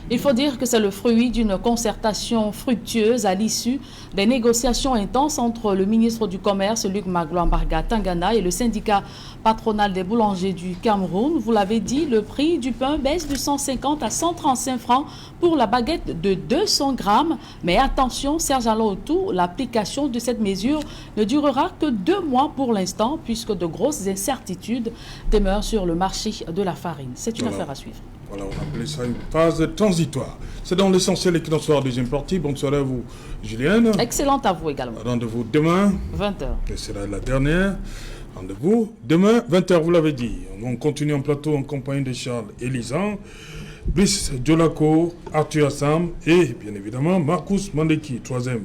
Il faut dire que c'est le fruit d'une concertation fructueuse à l'issue des négociations intenses entre le ministre du Commerce, Luc Magloire-Barga Tangana, et le syndicat patronal des boulangers du Cameroun. Vous l'avez dit, le prix du pain baisse de 150 à 135 francs pour la baguette de 200 grammes. Mais attention, Serge Alaotou, l'application de cette mesure ne durera que 2 mois pour l'instant, puisque de grosses incertitudes demeurent sur le marché de la farine. C'est une affaire à suivre. Voilà, on appelait ça une phase transitoire. C'est dans l'essentiel Equinox Soir, deuxième partie. Bonsoir à vous, Julienne. Excellente à vous également. Rendez-vous demain. 20h. Et c'est la dernière. Rendez-vous demain, 20h, vous l'avez dit. On continue en plateau en compagnie de Charles Elisan. Brice Djolako, Arthur Assam et bien évidemment Marcus Mandeki, troisième.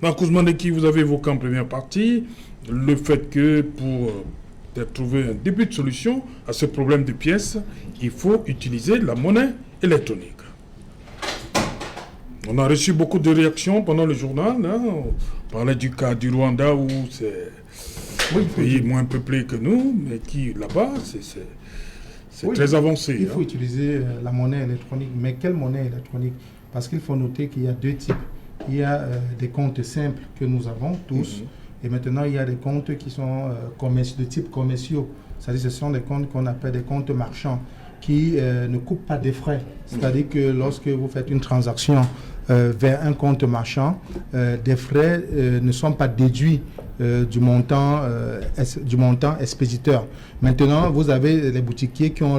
Marcus Mandeki, vous avez évoqué en première partie le fait que pour trouver un début de solution à ce problème de pièces, il faut utiliser la monnaie électronique. On a reçu beaucoup de réactions pendant le journal. Hein. On parlait du cas du Rwanda où c'est un pays moins peuplé que nous, mais qui là-bas, c'est très avancé. Il faut utiliser la monnaie électronique. Mais quelle monnaie électronique? Parce qu'il faut noter qu'il y a deux types. Il y a des comptes simples que nous avons tous. Et maintenant, il y a des comptes qui sont de type commerciaux. C'est-à-dire que ce sont des comptes qu'on appelle des comptes marchands qui ne coupent pas des frais. C'est-à-dire que lorsque vous faites une transaction vers un compte marchand, des frais ne sont pas déduits du montant expéditeur. Maintenant, vous avez les boutiquiers qui ont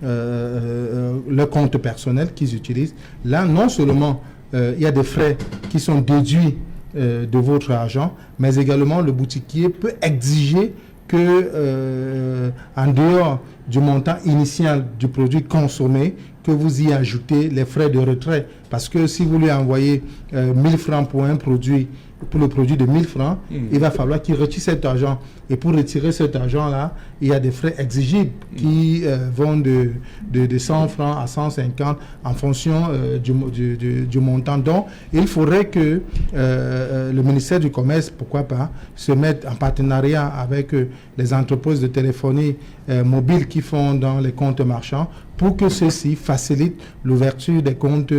leur compte personnel qu'ils utilisent. Là, non seulement il y a des frais qui sont déduits de votre argent, mais également le boutiquier peut exiger que en dehors du montant initial du produit consommé, que vous y ajoutez les frais de retrait. Parce que si vous lui envoyez 1000 francs pour un produit, pour le produit de 1000 francs, il va falloir qu'il retire cet argent. Et pour retirer cet argent-là, il y a des frais exigibles qui vont de 100 francs à 150 en fonction du montant. Donc, il faudrait que le ministère du Commerce, pourquoi pas, se mette en partenariat avec les entreprises de téléphonie mobile qui font dans les comptes marchands pour que ceux-ci facilitent l'ouverture des comptes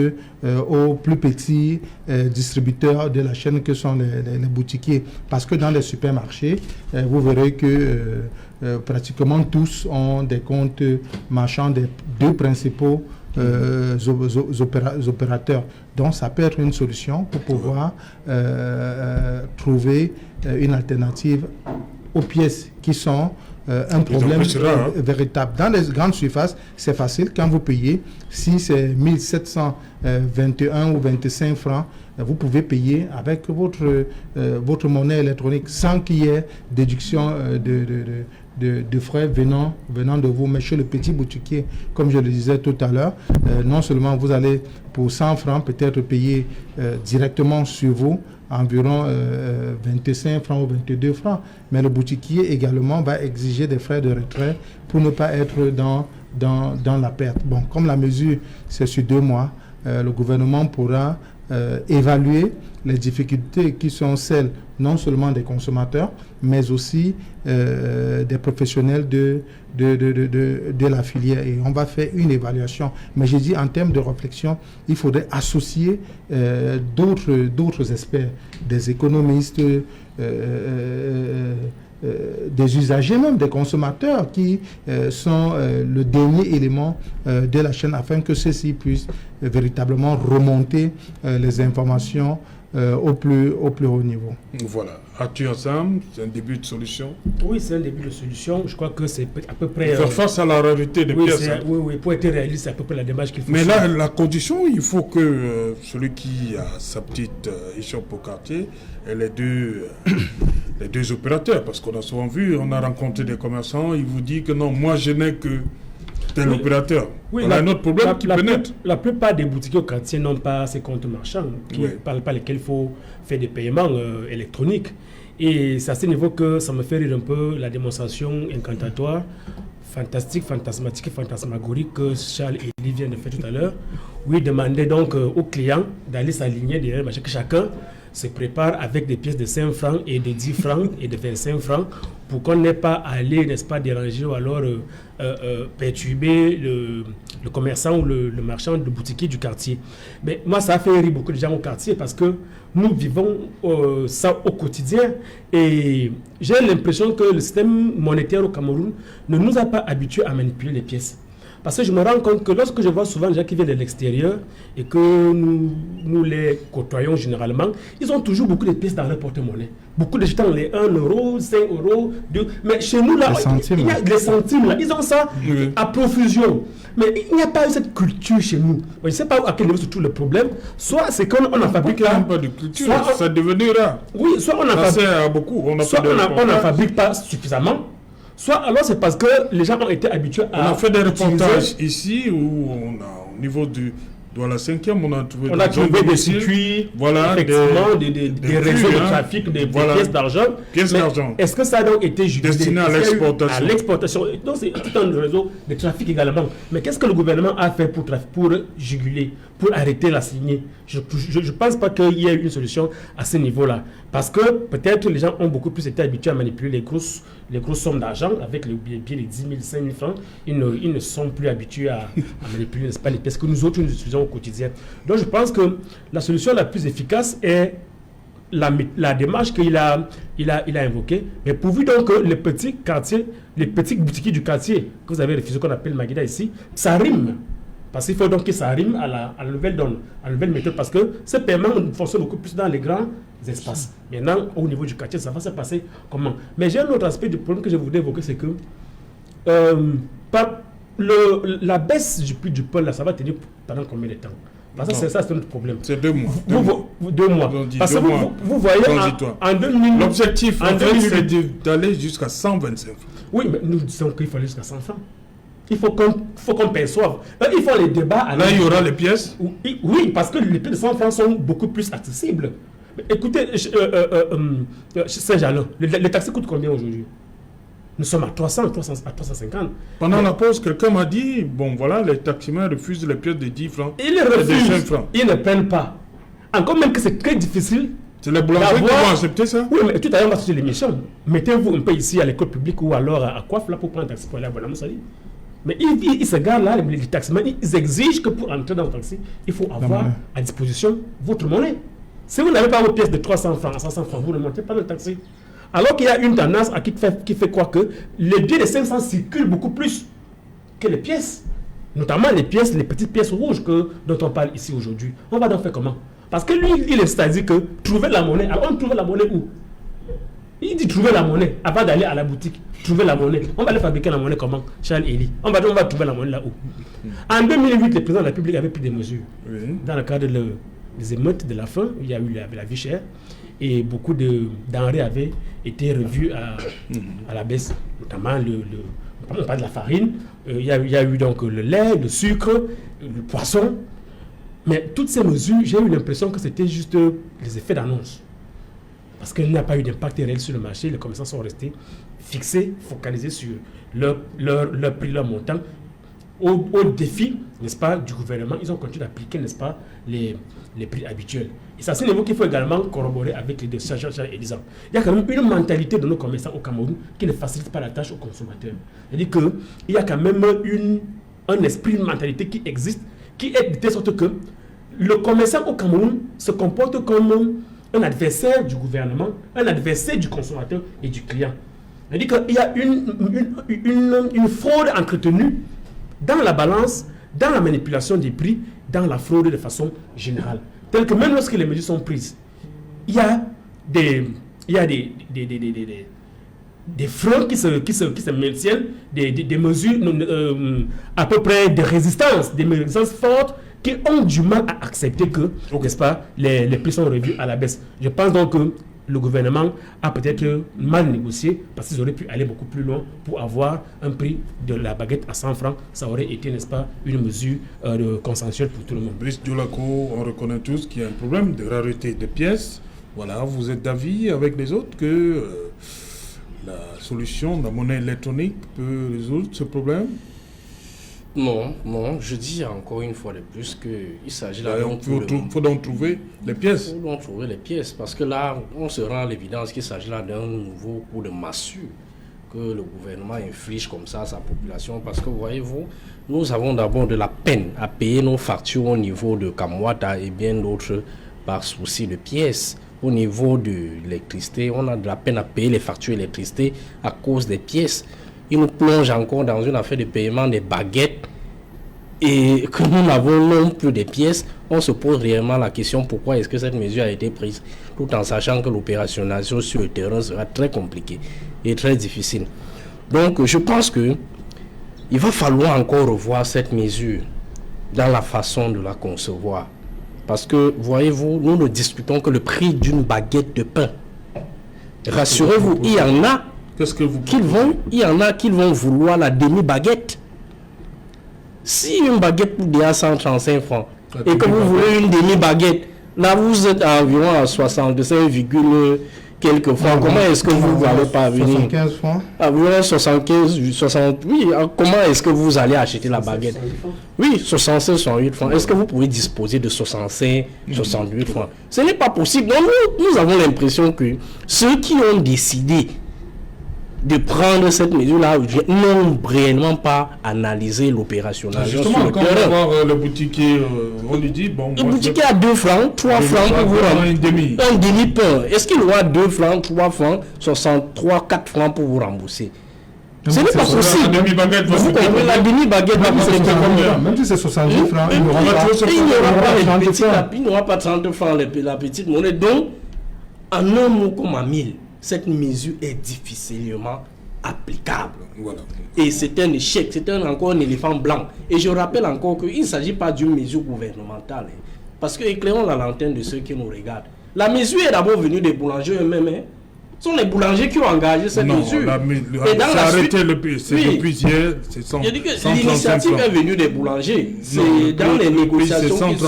aux plus petits distributeurs de la chaîne que sont les boutiquiers. Parce que dans les supermarchés, vous verrez que pratiquement tous ont des comptes marchands des deux principaux opérateurs. Donc ça peut être une solution pour pouvoir trouver une alternative aux pièces qui sont un problème véritable. Dans les grandes surfaces, c'est facile. Quand vous payez, si c'est 1721 ou 25 francs, vous pouvez payer avec votre monnaie électronique sans qu'il y ait déduction de frais venant de vous. Mais chez le petit boutiquier, comme je le disais tout à l'heure, non seulement vous allez pour 100 francs peut-être payer directement sur vous, environ 25 francs ou 22 francs. Mais le boutiquier également va exiger des frais de retrait pour ne pas être dans la perte. Bon, comme la mesure, c'est sur 2 mois, le gouvernement pourra évaluer les difficultés qui sont celles non seulement des consommateurs, mais aussi des professionnels de la filière. Et on va faire une évaluation. Mais j'ai dit, en termes de réflexion, il faudrait associer d'autres experts, des économistes, des usagers même, des consommateurs qui sont le dernier élément de la chaîne afin que ceux-ci puissent véritablement remonter les informations au plus haut niveau. Voilà. Arthur Assam, c'est un début de solution? Oui, c'est un début de solution. Je crois que c'est à peu près... Faire face à la rareté des pièces. Oui, pour être réaliste, c'est à peu près la démarche qu'il faut. Mais là, la condition, il faut que celui qui a sa petite échoppe au quartier ait les deux opérateurs. Parce qu'on a souvent vu, on a rencontré des commerçants, ils vous disent que non, moi je n'ai que tel opérateur. Oui, on a un autre problème qui peut naître. La plupart des boutiques au quartier n'ont pas ces comptes marchands, par lesquels il faut faire des paiements électroniques. Et c'est à ce niveau que ça me fait rire un peu la démonstration incantatoire, fantastique, fantasmatique et fantasmagorique que Charles et Elie viennent de faire tout à l'heure, où ils demandaient donc aux clients d'aller s'aligner derrière, que chacun se prépare avec des pièces de 5 francs et de 10 francs et de 25 francs pour qu'on n'ait pas à aller, n'est-ce pas, déranger ou alors perturber le commerçant ou le marchand, le boutiquier du quartier. Mais moi, ça a fait rire beaucoup de gens au quartier parce que nous vivons ça au quotidien et j'ai l'impression que le système monétaire au Cameroun ne nous a pas habitués à manipuler les pièces. Parce que je me rends compte que lorsque je vois souvent les gens qui viennent de l'extérieur et que nous les côtoyons généralement, ils ont toujours beaucoup de pièces dans leur porte-monnaie. Beaucoup de gens ont les 1 euro, 5 euros, 2. Mais chez nous, là, il y a les centimes, là, ils ont ça à profusion. Mais il n'y a pas eu cette culture chez nous. Je ne sais pas à quel niveau c'est tout le problème. Soit c'est qu'on en fabrique là. Pas de culture, ça devenu rare. Oui, soit on en fabrique beaucoup. Soit on n'en fabrique pas suffisamment. Soit alors c'est parce que les gens ont été habitués à... On a fait des reportages ici où on au niveau du Douala 5e, on a trouvé des circuits, voilà, effectivement, des réseaux de trafic, des pièces d'argent. Est-ce que ça a donc été jugulé destiné à l'exportation? À l'exportation. Donc c'est tout un réseau de trafic également. Mais qu'est-ce que le gouvernement a fait pour juguler, pour arrêter la saignée? Je ne pense pas qu'il y ait une solution à ce niveau-là. Parce que peut-être les gens ont beaucoup plus été habitués à manipuler les grosses sommes d'argent avec les billets de 10 000, 5 000 francs. Ils ne sont plus habitués à manipuler, n'est-ce pas, les pièces que nous autres nous utilisons au quotidien. Donc je pense que la solution la plus efficace est la démarche qu'il a invoquée, mais pourvu donc que les petits quartiers, les petits boutiquiers du quartier que vous avez refusé, qu'on appelle Maguida ici, ça rime. Parce qu'il faut donc que ça rime à la nouvelle donne, à la nouvelle méthode, parce que ce paiement fonctionne beaucoup plus dans les grands espaces. Maintenant, au niveau du quartier, ça va se passer comment? Mais j'ai un autre aspect du problème que je voudrais évoquer, c'est que la baisse du prix du pain, là, ça va tenir pendant combien de temps? Parce que ça, c'est notre problème. C'est 2 mois. 2 mois. Parce que vous voyez, en 2000... L'objectif, c'est d'aller jusqu'à 125 francs. Oui, mais nous disons qu'il faut aller jusqu'à 100 francs. Il faut qu'on perçoive. Il faut les débats... Là, il y aura les pièces? Oui, parce que les prix de 100 francs sont beaucoup plus accessibles. Mais écoutez, Saint-Jalin, le taxi coûte combien aujourd'hui? Nous sommes à 300, à 350. Pendant la pause, quelqu'un m'a dit, bon voilà, les taximens refusent les pièces de 10 francs. Ils refusent, ils ne prennent pas. Encore même que c'est très difficile. C'est les boulangers qui vont accepter ça? Oui, mais tout à l'heure, on va sortir l'émission. Mettez-vous un peu ici à l'école publique ou alors à Coiffe là pour prendre un taxi pour aller à Bonamoussali. Mais ils se gardent là, les taximens, ils exigent que pour entrer dans le taxi, il faut avoir à disposition votre monnaie. Si vous n'avez pas vos pièces de 300 francs à 500 francs, vous ne montez pas dans le taxi. Alors qu'il y a une tendance qui fait quoi que les billets de 500 circulent beaucoup plus que les pièces. Notamment les petites pièces rouges dont on parle ici aujourd'hui. On va donc faire comment? Parce que lui, il est c'est-à-dire que trouver la monnaie. Alors on trouve la monnaie où? Il dit trouver la monnaie avant d'aller à la boutique. Trouver la monnaie. On va aller fabriquer la monnaie comment? Charles Elie. On va trouver la monnaie là où? En 2008, le président de la République avait pris des mesures. Oui. Dans le cadre des émeutes de la faim, il y a eu la vie chère. Et beaucoup de denrées avaient été revues à la baisse, notamment on parle de la farine, il y a eu donc le lait, le sucre, le poisson. Mais toutes ces mesures, j'ai eu l'impression que c'était juste les effets d'annonce. Parce qu'il n'y a pas eu d'impact réel sur le marché, les commerçants sont restés fixés, focalisés sur leur prix, leur montant. Au défi, n'est-ce pas, du gouvernement, ils ont continué d'appliquer, n'est-ce pas, les prix habituels. Et c'est à ce niveau qu'il faut également corroborer avec les deux chargeurs et disant. Il y a quand même une mentalité de nos commerçants au Cameroun qui ne facilite pas la tâche aux consommateurs. C'est-à-dire qu'il y a quand même un esprit, une mentalité qui existe, qui est de telle sorte que le commerçant au Cameroun se comporte comme un adversaire du gouvernement, un adversaire du consommateur et du client. C'est-à-dire qu'il y a une fraude entretenue dans la balance, dans la manipulation des prix, dans la fraude de façon générale. Tel que même lorsque les mesures sont prises, il y a des fraudes qui se maintiennent, des mesures à peu près de résistance, des résistances fortes qui ont du mal à accepter que, n'est-ce pas, les prix sont revus à la baisse. Je pense donc que le gouvernement a peut-être mal négocié parce qu'ils auraient pu aller beaucoup plus loin pour avoir un prix de la baguette à 100 francs. Ça aurait été, n'est-ce pas, une mesure consensuelle pour tout le monde. Brice Diolako, on reconnaît tous qu'il y a un problème de rareté de pièces. Voilà, vous êtes d'avis avec les autres que la solution de la monnaie électronique peut résoudre ce problème? Non, je dis encore une fois de plus qu'il s'agit là... Il faut donc trouver les pièces. Il faut donc trouver les pièces, parce que là, on se rend à l'évidence qu'il s'agit là d'un nouveau coup de massue que le gouvernement inflige comme ça à sa population, parce que, voyez-vous, nous avons d'abord de la peine à payer nos factures au niveau de Kamwata et bien d'autres par souci de pièces. Au niveau de l'électricité, on a de la peine à payer les factures d'électricité à cause des pièces. Il nous plonge encore dans une affaire de paiement des baguettes et que nous n'avons non plus de pièces. On se pose réellement la question pourquoi est-ce que cette mesure a été prise, tout en sachant que l'opérationnalisation sur le terrain sera très compliquée et très difficile. Donc je pense que il va falloir encore revoir cette mesure dans la façon de la concevoir. Parce que, voyez-vous, nous ne discutons que le prix d'une baguette de pain. Rassurez-vous, il y en a qui vont vouloir la demi-baguette. Si une baguette coûte déjà 135 francs et que vous voulez une demi-baguette, là vous êtes à environ à 65, quelques francs. Comment est-ce que vous allez parvenir? 75 francs. Environ 75, 60. Oui, comment est-ce que vous allez acheter la baguette? Oui, 65, 68 francs. Est-ce que vous pouvez disposer de 65, 68 francs? Ce n'est pas possible. Donc nous avons l'impression que ceux qui ont décidé de prendre cette mesure-là n'ont réellement pas analysé l'opérationnalisation. Justement, quand on va voir le boutiquier, on lui dit, bon... Le boutiquier a 2 francs, 3 francs pour vous rembourser. Un demi-pain. Est-ce qu'il aura 2 francs, 3 francs, 63, 4 francs pour vous rembourser? Ce n'est pas possible. La demi-baguette va coûter combien? La demi-baguette va coûter combien? Même si c'est 70 francs, il n'aura pas 30 francs la petite monnaie. Donc, en un mot comme à 1000, cette mesure est difficilement applicable. Voilà. Et c'est un échec, c'est encore un éléphant blanc. Et je rappelle encore qu'il ne s'agit pas d'une mesure gouvernementale. Parce que éclairons la lanterne de ceux qui nous regardent. La mesure est d'abord venue des boulangers eux-mêmes. Ce sont les boulangers qui ont engagé cette mesure. Et dans la suite, depuis hier, c'est 135 l'initiative est venue des boulangers. C'est dans les négociations qui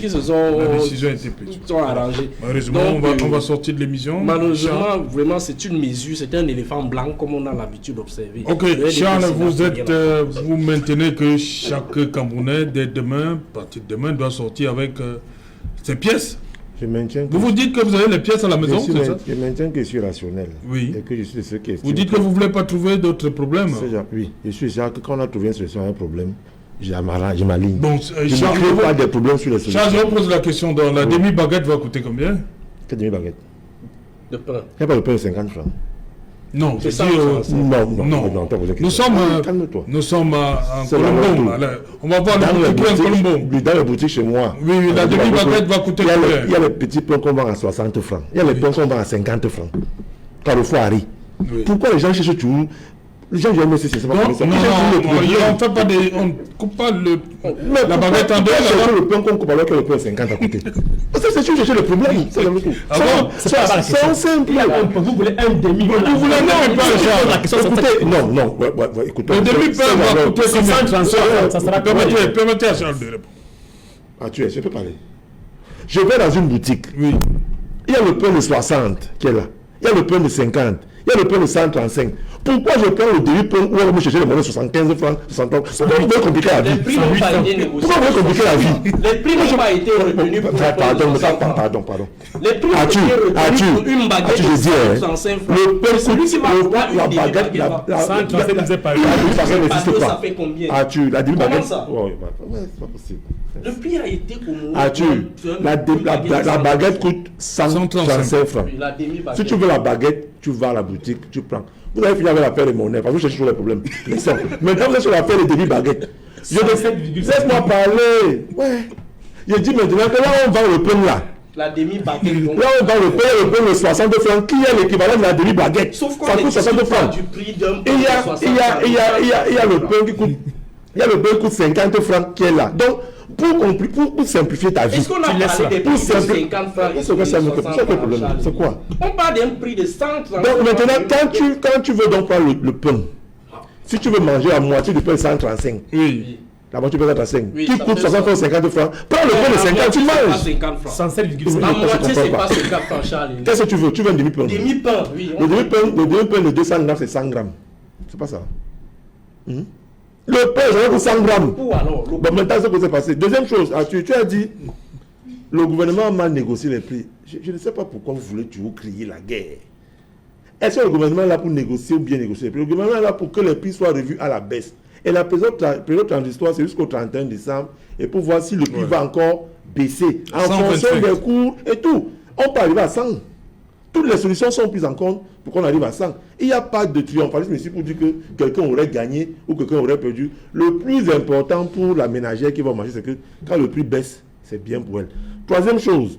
se sont la décision a été prise. Arrangées. Malheureusement, on va sortir de l'émission. Malheureusement, vraiment, c'est une mesure, c'est un éléphant blanc comme on a l'habitude d'observer. Ok, Charles, vous maintenez que chaque Camerounais, dès demain, à partir de demain, doit sortir avec ses pièces. Je maintiens vous vous dites que vous avez les pièces à la maison, c'est ça? Je maintiens que je suis rationnel. Oui. Et que je suis de ceux qui vous dites que vous ne voulez pas trouver d'autres problèmes? Oui, je suis sûr que quand on a trouvé une solution à un problème, je m'aligne. Bon, je ne crée pas des problèmes sur les solutions. Charles, je vous pose la question, donc la demi-baguette va coûter combien? Quelle demi-baguette? De pain. Il n'y a pas de pain de 50 francs. Non, c'est ça. Non. Nous sommes en Colombo. On va voir le boutique en Colombo. Dans le boutique chez moi. Oui, la demi-baguette va coûter combien? Il y a les petits pains qu'on vend à 60 francs. Il y a les pains qu'on vend à 50 francs. Carrefour Harry. Pourquoi les gens cherchent toujours? Les gens viennent c'est pas comme ça. On ne coupe pas la baguette en deux. C'est le pain qu'on coupe alors que le pain est 50 à côté. C'est sûr, chercher le problème. C'est simple. Vous voulez un demi. Vous voulez non. Écoutez. Le demi-pain va coûter combien? Ça sera permettez à Charles de répondre. Je peux parler. Je vais dans une boutique. Oui. Il y a le pain de 60 qui est là. Il y a le pain de 50. Il y a le pain de 135. Pourquoi je prends le demi-pain où on va me chercher le monnaie 75 francs, 60 francs? Pourquoi vous voulez compliquer la vie? Pourquoi vous voulez compliquer la vie? Les prix n'ont pas été retenus pour Pardon. Les prix n'ont été retenus pour une baguette de 165 francs. Le pain celui qui va avoir la baguette, ça fait combien? La demi-baguette. C'est pas possible. Le prix a été au moment. La baguette coûte 135 francs. Si tu veux la baguette, tu vas à la boutique, tu prends. Vous avez fini avec l'affaire des monnaies, parce que vous cherchez toujours les problèmes. Maintenant, vous êtes sur l'affaire des demi-baguettes. Laisse-moi parler. Ouais. Je dis maintenant que là, on vend le pain là. La demi-baguette. Là, on vend le pain de 60 francs, qui est l'équivalent de la demi-baguette. Sauf qu'on ça coûte 60 francs. Du prix d'un il y a le pain qui coûte. Il y a le pain qui coûte 50 francs qui est là. Donc, pour simplifier ta vie. Est-ce qu'on a parlé des prix de 50 francs? C'est quoi? On parle d'un prix de 130 francs. Donc maintenant, quand tu veux donc prendre le pain, si tu veux manger la moitié du pain 135, oui. La moitié du pain 135, qui coûte 60 francs, 50 francs, prends le pain de 50, tu manges. 107,5. La moitié, c'est pas 50 francs, Charles. Qu'est-ce que tu veux? Tu veux un demi-pain? Demi-pain, oui. Le demi-pain de 200 grammes, c'est 100 grammes. C'est pas ça? Le pain, j'en ai 100 grammes. Où alors? Bon, maintenant, c'est ce qui s'est passé. Deuxième chose, tu as dit, le gouvernement a mal négocié les prix. Je ne sais pas pourquoi vous voulez toujours crier la guerre. Est-ce que le gouvernement est là pour négocier ou bien négocier les prix? Le gouvernement est là pour que les prix soient revus à la baisse. Et la période transitoire, c'est jusqu'au 31 décembre. Et pour voir si le prix va encore baisser en fonction des cours et tout. On peut arriver à 100. Toutes les solutions sont prises en compte pour qu'on arrive à 100. Il n'y a pas de triomphalisme ici pour dire que quelqu'un aurait gagné ou quelqu'un aurait perdu. Le plus important pour la ménagère qui va marcher, c'est que quand le prix baisse, c'est bien pour elle. Troisième chose,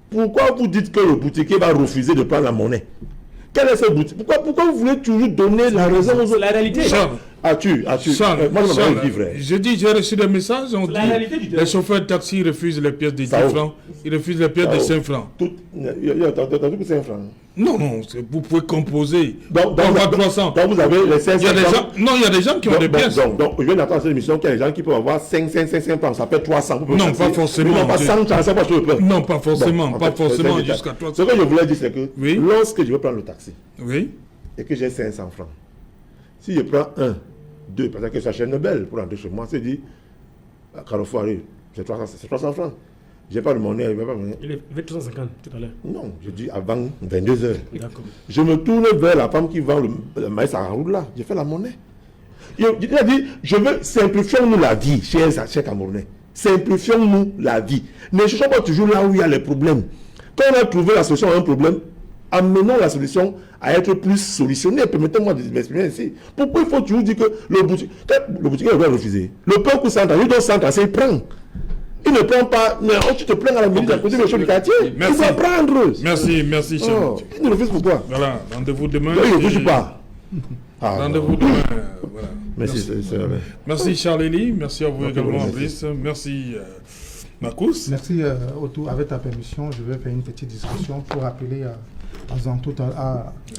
pourquoi vous dites que le boutiquier va refuser de prendre la monnaie? Quelle est cette boutique? Pourquoi vous voulez toujours donner la raison aux autres? La réalité. Charles, moi je m'en vivre. Je dis, j'ai reçu des messages, on dit les chauffeurs de taxi refusent les pièces de 10 francs, ils refusent les pièces de 5 francs. Il y a tout 5 francs. Non, vous pouvez composer. Donc, on va 300. Donc vous avez les 500 francs. Non, il y a des gens qui ont des pièces. Donc, je viens d'entendre cette émission qu'il y a des gens qui peuvent avoir 5 francs, ça fait 300. Non, pas forcément. Non, pas 100, ça pas sur le peuple. Non, pas forcément, pas forcément jusqu'à 300. Ce que je voulais dire, c'est que lorsque je veux prendre le taxi, et que j'ai 500 francs, si je prends 1, 2, parce que ça chaîne belle pour rentrer chez moi, c'est dit, à Carrefour, c'est 300 francs. J'ai pas de monnaie, il avait 350 tout à l'heure. Non, je dis avant 22h. D'accord. Je me tourne vers la femme qui vend le maïs à roule là. J'ai fait la monnaie. Il a dit, je veux, simplifions-nous la vie, chers Camerounais. Simplifions-nous la vie. Ne cherchons pas toujours là où il y a les problèmes. Quand on a trouvé la solution à un problème, amenons la solution à être plus solutionnée. Permettez-moi de m'exprimer ici. Pourquoi il faut toujours dire que le boutiquier doit refuser? Le peuple s'entend, il doit s'entendre, il prend. Il ne prend pas. Mais tu te plains à la milice à côté du chef du quartier. Merci. Il doit prendre. Merci, cher. Il ne refuse pourquoi? Voilà, rendez-vous demain. Il ne refuse pas. Rendez-vous demain. Voilà. Merci Charles-Élie. Merci à vous également, Brice. Merci, Marcus. Merci, Otto. Avec ta permission, je vais faire une petite discussion pour appeler à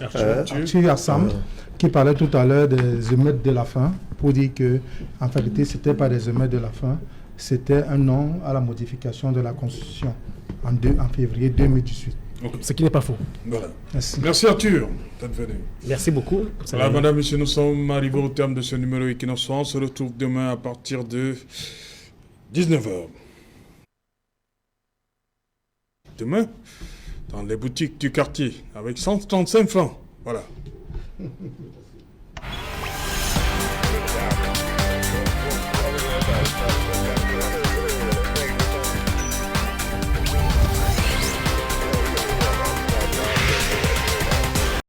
Arthur Assam, qui parlait tout à l'heure des émeutes de la faim, pour dire que, en réalité, ce n'était pas des émeutes de la faim, c'était un non à la modification de la Constitution en février 2018. Okay. Ce qui n'est pas faux. Voilà. Merci Arthur d'être venu. Merci beaucoup. Voilà, madame, monsieur, nous sommes arrivés au terme de ce numéro Equinox. On se retrouve demain à partir de 19h. Demain, dans les boutiques du quartier, avec 135 francs. Voilà.